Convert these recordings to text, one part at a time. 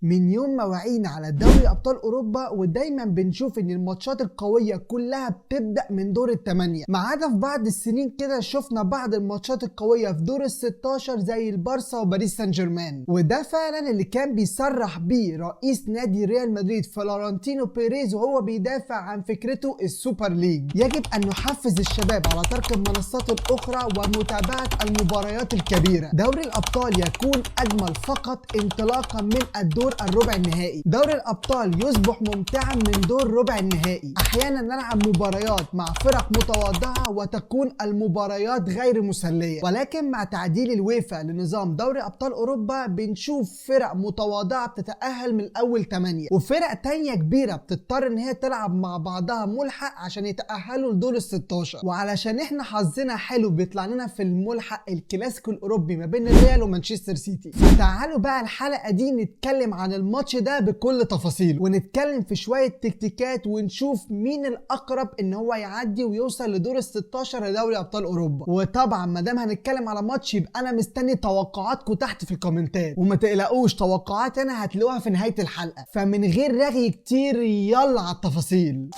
من يوم ما وعينا على دوري ابطال اوروبا ودايما بنشوف ان الماتشات القويه كلها بتبدا من دور الثمانيه، ما عدا في بعض السنين كده شفنا بعض الماتشات القويه في دور ال16 زي البارسا وباريس سان جيرمان. وده فعلا اللي كان بيصرح بيه رئيس نادي ريال مدريد فلورنتينو بيريز وهو بيدافع عن فكرته السوبر ليج. يجب ان نحفز الشباب على ترك المنصات الاخرى ومتابعه المباريات الكبيره. دوري الابطال يكون اجمل فقط انطلاقا من الدور الربع النهائي. دوري الابطال يصبح ممتعا من دور ربع النهائي. احيانا نلعب مباريات مع فرق متواضعه وتكون المباريات غير مسليه، ولكن مع تعديل الويفا لنظام دوري ابطال اوروبا بنشوف فرق متواضعه بتتاهل من اول 8 وفرق تانية كبيره بتضطر ان هي تلعب مع بعضها ملحق عشان يتاهلوا لدور ال16. وعلشان احنا حظنا حلو بيطلع لنا في الملحق الكلاسيكو الاوروبي ما بين الريال ومانشستر سيتي. فتعالوا بقى الحلقه دي نتكلم عن الماتش ده بكل تفاصيله، ونتكلم في شويه تكتيكات ونشوف مين الاقرب ان هو يعدي ويوصل لدور ال16 لدوري ابطال اوروبا. وطبعا ما دام هنتكلم على ماتش يبقى انا مستني توقعاتكم تحت في الكومنتات، وما تقلقوش توقعات انا هتلاقوها في نهايه الحلقه. فمن غير رغي كتير يلا على التفاصيل.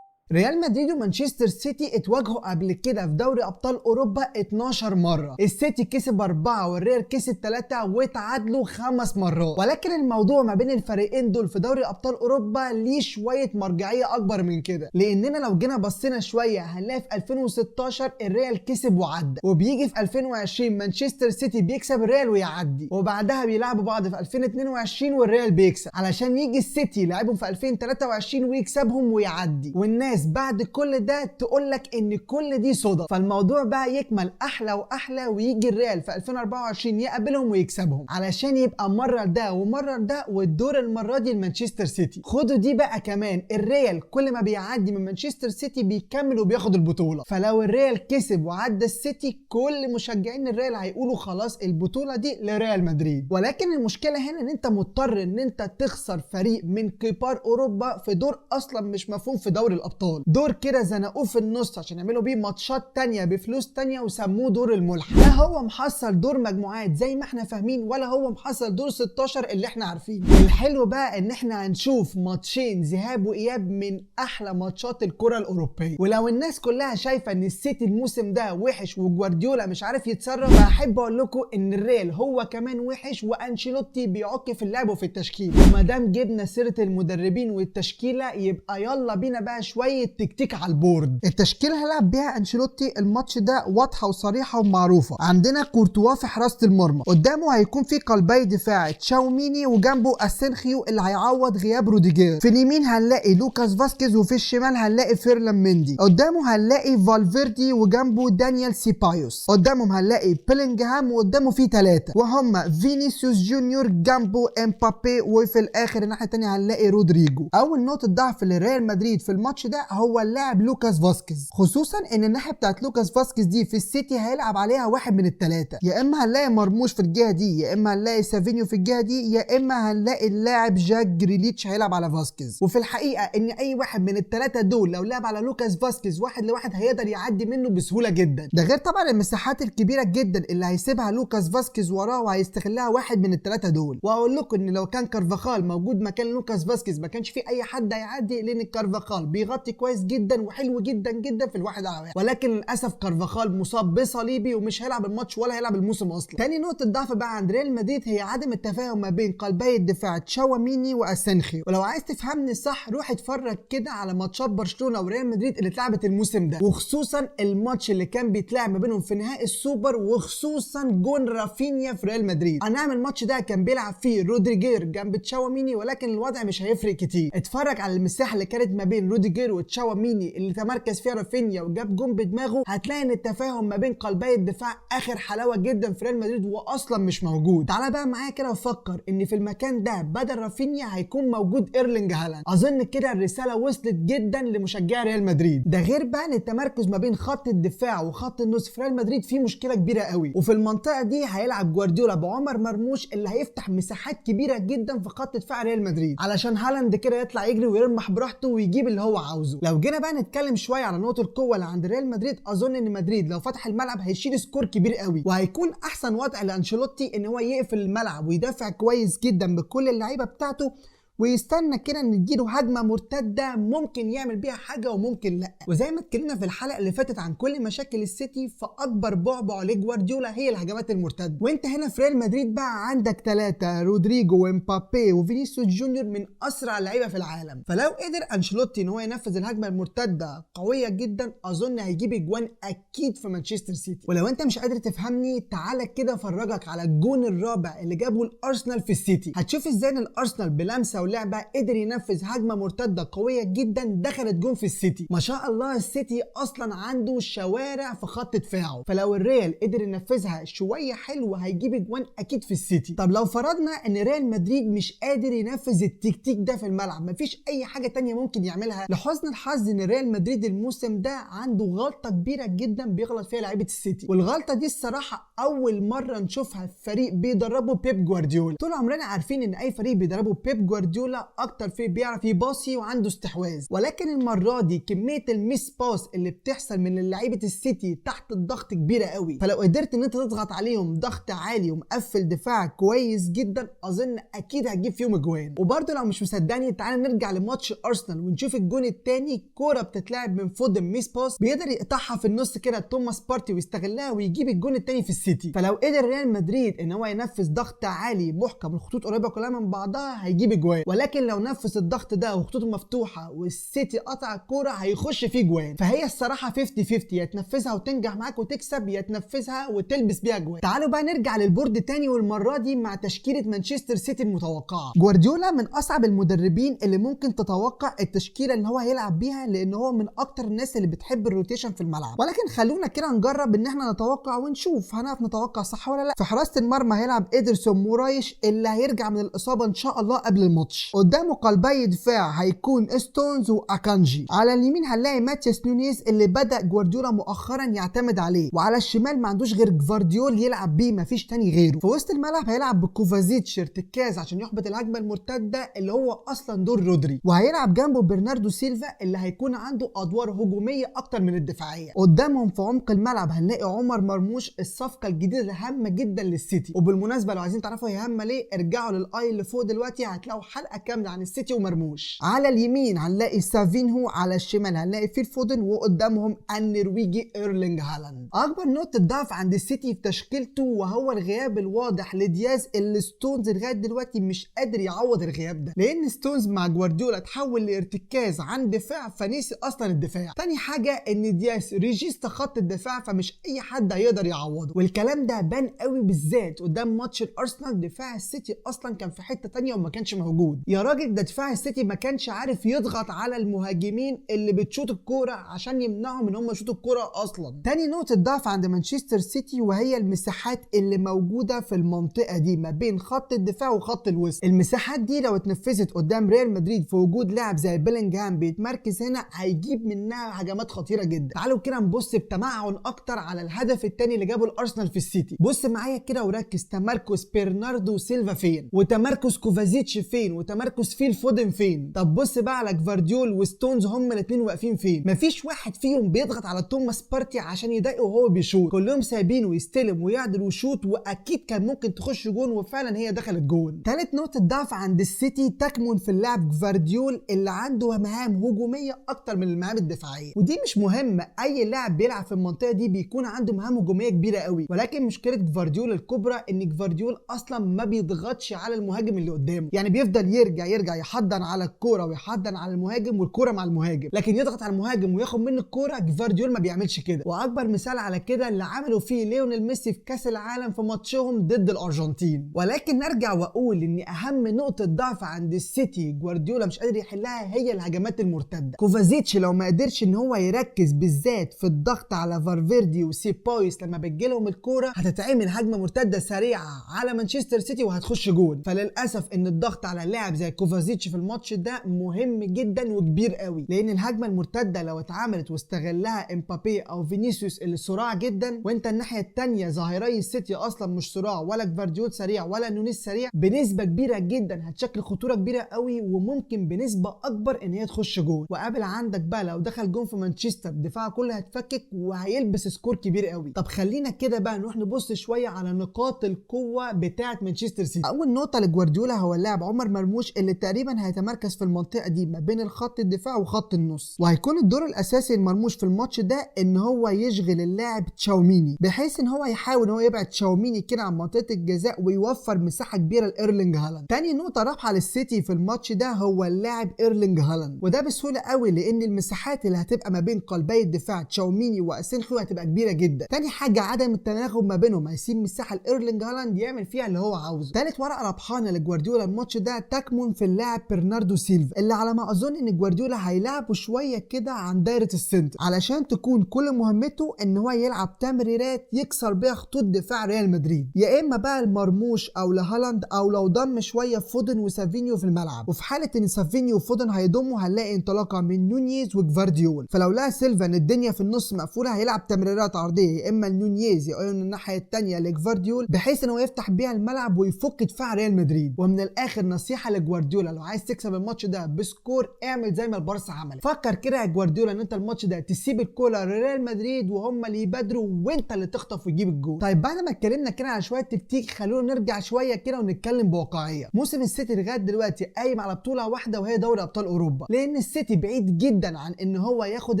ريال مدريد ومانشستر سيتي اتواجهوا قبل كده في دوري ابطال اوروبا 12 مره. السيتي كسب 4 والريال كسب 3 وتعادلوا 5 مرات. ولكن الموضوع ما بين الفريقين دول في دوري ابطال اوروبا ليه شويه مرجعيه اكبر من كده، لاننا لو جينا بصينا شويه هنلاقي في 2016 الريال كسب وعدى، وبيجي في 2020 مانشستر سيتي بيكسب الريال ويعدي، وبعدها بيلعبوا بعض في 2022 والريال بيكسب، علشان يجي السيتي يلعبهم في 2023 ويكسبهم ويعدي. والناس بعد كل ده تقولك ان كل دي صدف. فالموضوع بقى يكمل احلى واحلى ويجي الريال في 2024 يقابلهم ويكسبهم، علشان يبقى مره ده ومره ده، والدور المره دي لمانشستر سيتي. خدوا دي بقى كمان، الريال كل ما بيعدي من مانشستر سيتي بيكمل وبياخد البطوله. فلو الريال كسب وعدى السيتي كل مشجعين الريال هيقولوا خلاص البطوله دي لريال مدريد. ولكن المشكله هنا ان انت مضطر ان انت تخسر فريق من كبار اوروبا في دور اصلا مش مفهوم في دوري الابطال، دور كده زنقوه في النص عشان يعملوا بيه ماتشات تانية بفلوس تانية وسموه دور الملحق. لا هو محصل دور مجموعات زي ما احنا فاهمين، ولا هو محصل دور 16 اللي احنا عارفينه. الحلو بقى ان احنا هنشوف ماتشين ذهاب واياب من احلى ماتشات الكرة الاوروبية. ولو الناس كلها شايفة ان السيتي الموسم ده وحش وجوارديولا مش عارف يتصرف، فاحب اقول لكم ان الريال هو كمان وحش وانشيلوتي بيعك في اللعب وفي التشكيل. وما دام جبنا سيرة المدربين والتشكيلة يبقى يلا بينا بقى شوية تكتيك على البورد. التشكيله اللي هيلعب بيها انشيلوتي الماتش ده واضحه وصريحه ومعروفه. عندنا كورتوا في حراسه المرمى، قدامه هيكون في قلبي دفاع تشاوميني وجنبه اسينخيو اللي هيعوض غياب روديجير. في اليمين هنلاقي لوكاس فاسكيز وفي الشمال هنلاقي فيرلان مندي. قدامه هنلاقي فالفيردي وجنبه دانيال سيبايوس. قدامهم هنلاقي بيلينجهام وقدامه في 3 وهم فينيسيوس جونيور جنبه امبابي، وفي الاخر الناحيه الثانيه هنلاقي رودريجو. اول نقطه ضعف لريال مدريد في الماتش ده هو اللاعب لوكاس فاسكيز، خصوصا ان الناحيه بتاعت لوكاس فاسكيز دي في السيتي هيلعب عليها واحد من الثلاثه، يا اما هنلاقي مرموش في الجهه دي، يا اما هنلاقي سافينيو في الجهه دي، يا اما هنلاقي اللاعب جاك جريليتش هيلعب على فاسكيز. وفي الحقيقه ان اي واحد من الثلاثه دول لو لعب على لوكاس فاسكيز واحد لواحد هيقدر يعدي منه بسهوله جدا. ده غير طبعا المساحات الكبيره جدا اللي هيسيبها لوكاس فاسكيز وراه وهيستغلها واحد من الثلاثه دول. واقول لكم ان لو كان كارفاخال موجود مكان لوكاس فاسكيز ما كانش في اي حد هيعدي، لان كارفاخال بيغطي كويس جدا وحلو جدا جدا في الواحد على واحد. ولكن للاسف كارفاخال مصاب بصليبي ومش هيلعب الماتش ولا هيلعب الموسم اصلا. تاني نقطه ضعف بقى عند ريال مدريد هي عدم التفاهم ما بين قلبي الدفاع تشاوميني واسينخيو. ولو عايز تفهمني صح روح اتفرج كده على ماتشات برشلونه وريال مدريد اللي اتلعبت الموسم ده، وخصوصا الماتش اللي كان بيتلعب ما بينهم في نهائي السوبر، وخصوصا جون رافينيا في ريال مدريد. انا عامل الماتش ده كان بيلعب فيه رودريجير جنب تشاوميني، ولكن الوضع مش هيفرق كتير. اتفرج على المساحه اللي كانت ما بين رودريجير وتشاوميني اللي تمركز فيها رافينيا وجاب جون بدماغه، هتلاقي ان التفاهم ما بين قلبي الدفاع اخر حلاوه جدا في ريال مدريد واصلا مش موجود. تعالى بقى معايا كده وفكر ان في المكان ده بدل رافينيا هيكون موجود ايرلينج هالاند. اظن كده الرساله وصلت جدا لمشجعي ريال مدريد. ده غير بقى ان التمركز ما بين خط الدفاع وخط النص في ريال مدريد فيه مشكله كبيره قوي، وفي المنطقه دي هيلعب جوارديولا بعمر مرموش اللي هيفتح مساحات كبيره جدا في خط دفاع ريال مدريد، علشان هالاند كده يطلع يجري ويرمح براحته ويجيب اللي هو عاوزه. عاوزه. لو جينا بقى نتكلم شويه على نقطه القوه اللي عند ريال مدريد، اظن ان مدريد لو فتح الملعب هيشيل سكور كبير قوي، وهيكون احسن وضع لانشيلوتي ان هو يقفل الملعب ويدافع كويس جدا بكل اللعيبه بتاعته، ويستنى كده نديله هجمه مرتده ممكن يعمل بيها حاجه وممكن لا. وزي ما اتكلمنا في الحلقه اللي فاتت عن كل مشاكل السيتي، فاكبر بعبع لجوارديولا هي الهجمات المرتده. وانت هنا في ريال مدريد بقى عندك 3 رودريجو ومبابي وفينيسيوس جونيور من اسرع اللعيبه في العالم، فلو قدر انشيلوتي ان هو ينفذ الهجمه المرتده قويه جدا، اظن هيجيب اجوان اكيد في مانشستر سيتي. ولو انت مش قادر تفهمني، تعالى كده افرجك على الجون الرابع اللي جابه الارسنال في السيتي. هتشوف ازاي ان الارسنال بلمسه ولعبه قدر ينفذ هجمه مرتده قويه جدا دخلت جون في السيتي. ما شاء الله السيتي اصلا عنده شوارع في خط دفاعه، فلو الريال قدر ينفذها شويه حلو هيجيب اجوان اكيد في السيتي. طب لو فرضنا ان ريال مدريد مش قادر ينفذ التكتيك ده في الملعب، مفيش اي حاجه تانية ممكن يعملها. لحسن الحظ ان ريال مدريد الموسم ده عنده غلطه كبيره جدا بيغلط فيها لعيبه السيتي، والغلطه دي الصراحه اول مره نشوفها في فريق بيدربه بيب جوارديولا. طول عمرنا عارفين ان اي فريق بيدربه بيب جوارديولا اكتر فريق بيعرف يباصي وعنده استحواذ، ولكن المره دي كميه الميس باس اللي بتحصل من لعيبه السيتي تحت الضغط كبيره قوي، فلو قدرت ان انت تضغط عليهم ضغط عالي ومقفل دفاعك كويس جدا، اظن اكيد هتجيب فيهم اجوان. وبرده لو مش مصدقني، تعال نرجع لماتش ارسنال ونشوف الجون الثاني. كوره بتتلعب من فودن ميس باس بيقدر يقطعها في النص كده توماس بارتي ويستغلها ويجيب الجون الثاني في السيتي. فلو قدر ريال مدريد ان هو ينفذ ضغط عالي محكم، الخطوط قريبه كلها من بعضها، هيجيب اجوان. ولكن لو نفذ الضغط ده وخطوطه مفتوحه والسيتي قطع الكوره، هيخش فيه جوان. فهي الصراحه 50-50، يا تنفذها وتنجح معاك وتكسب، يا تنفذها وتلبس بيها جوان. تعالوا بقى نرجع للبورد تاني، والمره دي مع تشكيله مانشستر سيتي المتوقعه. جوارديولا من اصعب المدربين اللي ممكن تتوقع التشكيله اللي هو هيلعب بيها، لان هو من اكتر الناس اللي بتحب الروتيشن في الملعب. ولكن خلونا كده نجرب ان احنا نتوقع ونشوف هنعرف نتوقع صح ولا لا. في حراسه المرمى هيلعب إيدرسون مورايش اللي هيرجع من الاصابه ان شاء الله قبل الماتش. قدامه قلبي دفاع هيكون ستونز واكانجي. على اليمين هنلاقي ماتياس نونيز اللي بدا جوارديولا مؤخرا يعتمد عليه، وعلى الشمال ما عندوش غير جفارديول يلعب بيه، مفيش تاني غيره. في وسط الملعب هيلعب بكوفازيتش ارتكاز عشان يحبط الهجمه المرتده اللي هو اصلا دور رودري، وهيلعب جنبه برناردو سيلفا اللي هيكون عنده ادوار هجوميه اكتر من الدفاعيه. قدامهم في عمق الملعب هنلاقي عمر مرموش، الصفقه الجديده الهامه جدا للسيتي. وبالمناسبه لو عايزين تعرفوا هي هامه ليه، ارجعوا للاي اللي فوق دلوقتي هتلاقوا حلقه كامله عن السيتي ومرموش. على اليمين هنلاقي سافينهو، على الشمال هنلاقي فيل فودن، وقدامهم النرويجي ايرلينج هالاند. اكبر نقطه ضعف عند السيتي في تشكيلته وهو الغياب الواضح لدياز، اللي ستونز لغايه دلوقتي مش قادر يعوض الغياب ده، لان ستونز مع جوارديولا تحول لارتكاز عن دفاع فنسي اصلا الدفاع. تاني حاجه ان دياز ريجيستا خط الدفاع، فمش اي حد هيقدر يعوضه، والكلام ده بان قوي بالذات قدام ماتش الارسنال. دفاع السيتي اصلا كان في حته تانيه وما كانش موجود. يا راجل ده دفاع السيتي ما كانش عارف يضغط على المهاجمين اللي بتشوط الكوره عشان يمنعهم ان هم يشوطوا الكوره اصلا. تاني نقطه ضعف عند مانشستر سيتي وهي المساحات اللي موجوده في المنطقه دي ما بين خط الدفاع وخط الوسط. المساحات دي لو اتنفذت قدام ريال مدريد في وجود لاعب زي بيلينغهام بيتمركز هنا، هيجيب منها هجمات خطيره جدا. تعالوا كده نبص بتمعن اكتر على الهدف الثاني اللي جابه الارسنال في السيتي. بص معايا كده وركز، تمركز برناردو سيلفا فين، وتمركز كوفازيتش فين، وتمركز فيل فودن فين. طب بص بقى على جفارديول وستونز، هم الاثنين واقفين فين. مفيش واحد فيهم بيضغط على توماس بارتي عشان يضايقه وهو بيشوط، كلهم سايبينه يستلم ويعدل ويشوط، واكيد كان ممكن تخش جون، وفعلا هي دخلت جون. ثالث نقطه ضعف عند السيتي تكمن في اللاعب جفارديول اللي عنده مهام هجوميه اكتر من المهام الدفاعيه، ودي مش مهمه، اي لاعب بيلعب في المنطقه دي بيكون عنده مهام هجوميه كبيره قوي. ولكن مشكله جفارديول الكبرى ان جفارديول اصلا ما بيضغطش على المهاجم اللي قدامه، يعني بيفضل يرجع يحضن على الكوره ويحضن على المهاجم والكوره مع المهاجم، لكن يضغط على المهاجم وياخد منه الكوره جفارديول ما بيعملش كده. واكبر مثال على كده اللي عملوا فيه ليونيل ميسي في كاس العالم في ماتشهم ضد الارجنتين. ولكن نرجع واقول ان اهم نقطه ضعف عند السيتي جوارديولا مش قادر يحلها هي الهجمات المرتده. كوفازيتش لو ما قدرش ان هو يركز بالذات في الضغط على فالفيردي وسيبايوس لما بتجيلهم الكوره، هتتعمل هجمه مرتده سريعه على مانشستر سيتي وهتخش جول. فللاسف ان الضغط على لاعب زي كوفازيتش في الماتش ده مهم جدا وكبير قوي، لان الهجمه المرتده لو اتعملت واستغلها امبابي او فينيسيوس اللي سرعه جدا، وانت الناحيه الثانيه ظاهري السيتي اصلا مش سرعه ولا جفارديول سريع ولا نونيز سريع، بنسبه كبيره جدا هتشكل خطوره كبيره قوي وممكن بنسبه اكبر ان هي تخش جول. وقابل عندك بقى لو دخل جون في مانشستر دفاعه كله هيتفكك وهيلبس سكور كبير قوي. طب خلينا كده بقى نروح نبص شويه على نقاط القوه بتاعه مانشستر سيتي. اول نقطه لجوارديولا هو اللاعب عمر مرموش اللي تقريبا هيتمركز في المنطقه دي ما بين الخط الدفاع وخط النص، وهيكون الدور الاساسي لمرموش في الماتش ده ان هو يشغل اللاعب تشاوميني، بحيث ان هو يحاول ان هو يبعد تشاوميني كده عن منطقه الجزاء ويوفر مساحه كبيره لايرلينج هالاند. تاني نقطه رابحه للسيتي في الماتش ده هو اللاعب ايرلينج هالاند، وده بسهوله قوي لان المساحات اللي هتبقى ما بين قلبي الدفاع تشاوميني واسينخيو هتبقى كبيره جدا. تاني حاجه عدم التناغم ما بينهم هيسيب مساحه لايرلينج هالاند يعمل فيها اللي هو عاوزه. تالت ورقه ربحانه لجوارديولا الماتش ده تكمن في اللاعب برناردو سيلفا، اللي على ما اظن ان جوارديولا هيلعبه شويه كده عن دايره السنتر علشان تكون كل مهمته ان هو يلعب تمريرات يكسر بيها خطوط دفاع ريال مدريد، يا اما بقى المرموش او لهالاند او لو ضم شويه فودن وسافينيو في الملعب. وفي حاله ان سافينيو وفودن هيضموا هنلاقي انطلاقه من نونيز وجفارديول، فلو لقى سيلفا ان الدنيا في النص مقفوله هيلعب تمريرات عرضيه يا اما لنونيز يا اما من الناحيه الثانيه لجفارديول، بحيث ان هو يفتح بيها الملعب ويفك دفاع ريال مدريد. ومن الاخر نصيحه لجوارديولا لو عايز تكسب الماتش ده بسكور اعمل زي ما البارسا عمل. فكر كده يا جوارديولا ان انت الماتش ده تسيب الكوره لريال مدريد وهم اللي يبادروا وانت اللي تخطف وتجيب الجول. طيب بعد ما اتكلمنا كده على شويه تكتيك خلونا نرجع شويه كده ونتكلم بواقعيه. موسم السيتي لغايه دلوقتي قايم على بطوله واحده وهي دوري ابطال اوروبا، لان السيتي بعيد جدا عن ان هو ياخد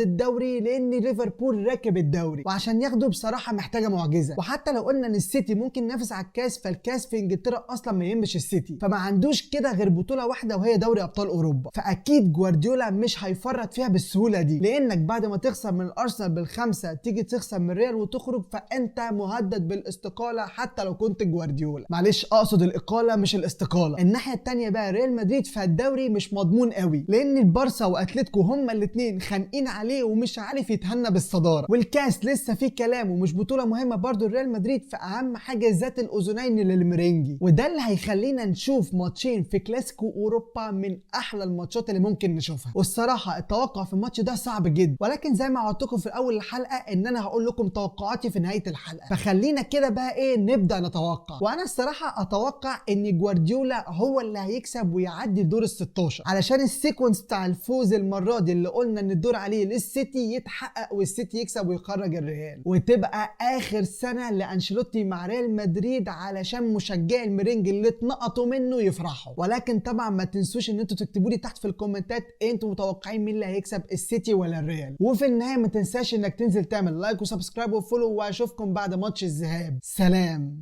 الدوري لان ليفربول راكب الدوري، وعشان ياخده بصراحه محتاجه معجزه. وحتى لو قلنا ان السيتي ممكن ينافس على الكاس فالكاس في انجلترا اصلا ما يهمش السيتي، فما عندوش كده غير بطوله واحده وهي دوري ابطال اوروبا، فاكيد جوارديولا مش هيفرط فيها بالسهوله دي، لانك بعد ما تخسر من الارسنال بالخمسه تيجي تخسر من الريال وتخرج فانت مهدد بالاستقاله حتى لو كنت جوارديولا. معلش اقصد الاقاله مش الاستقاله. الناحيه الثانيه بقى ريال مدريد فالدوري مش مضمون قوي لان البارسا واتلتيكو هما الاثنين خانقين عليه ومش عارف يتهنى بالصداره، والكاس لسه فيه كلام ومش بطوله مهمه برضو لريال مدريد، فاهم حاجه ذات الاذنين للمرنجي، وده اللي هيخلينا نشوف ماتشين في كلاسيكو اوروبا من احلى الماتشات اللي ممكن نشوفها. والصراحه التوقع في الماتش ده صعب جدا، ولكن زي ما وعدتكم في اول الحلقه ان انا هقول لكم توقعاتي في نهايه الحلقه، فخلينا كده بقى نبدا نتوقع. وانا الصراحه اتوقع ان جوارديولا هو اللي هيكسب ويعدي دور ال16 علشان السيكونس بتاع الفوز المره دي اللي قلنا ان الدور عليه للسيتي يتحقق والسيتي يكسب ويخرج الريال، وتبقى اخر سنه لانشيلوتي مع ريال مدريد علشان مشجعي المرنج اللي اتنقطوا منه يفرحوا. ولكن طبعا ما تنسوش ان انتوا تكتبوا لي تحت في الكومنتات انتوا متوقعين مين اللي هيكسب السيتي ولا الريال. وفي النهايه ما تنساش انك تنزل تعمل لايك وسبسكرايب وفولو، واشوفكم بعد ماتش الذهاب. سلام.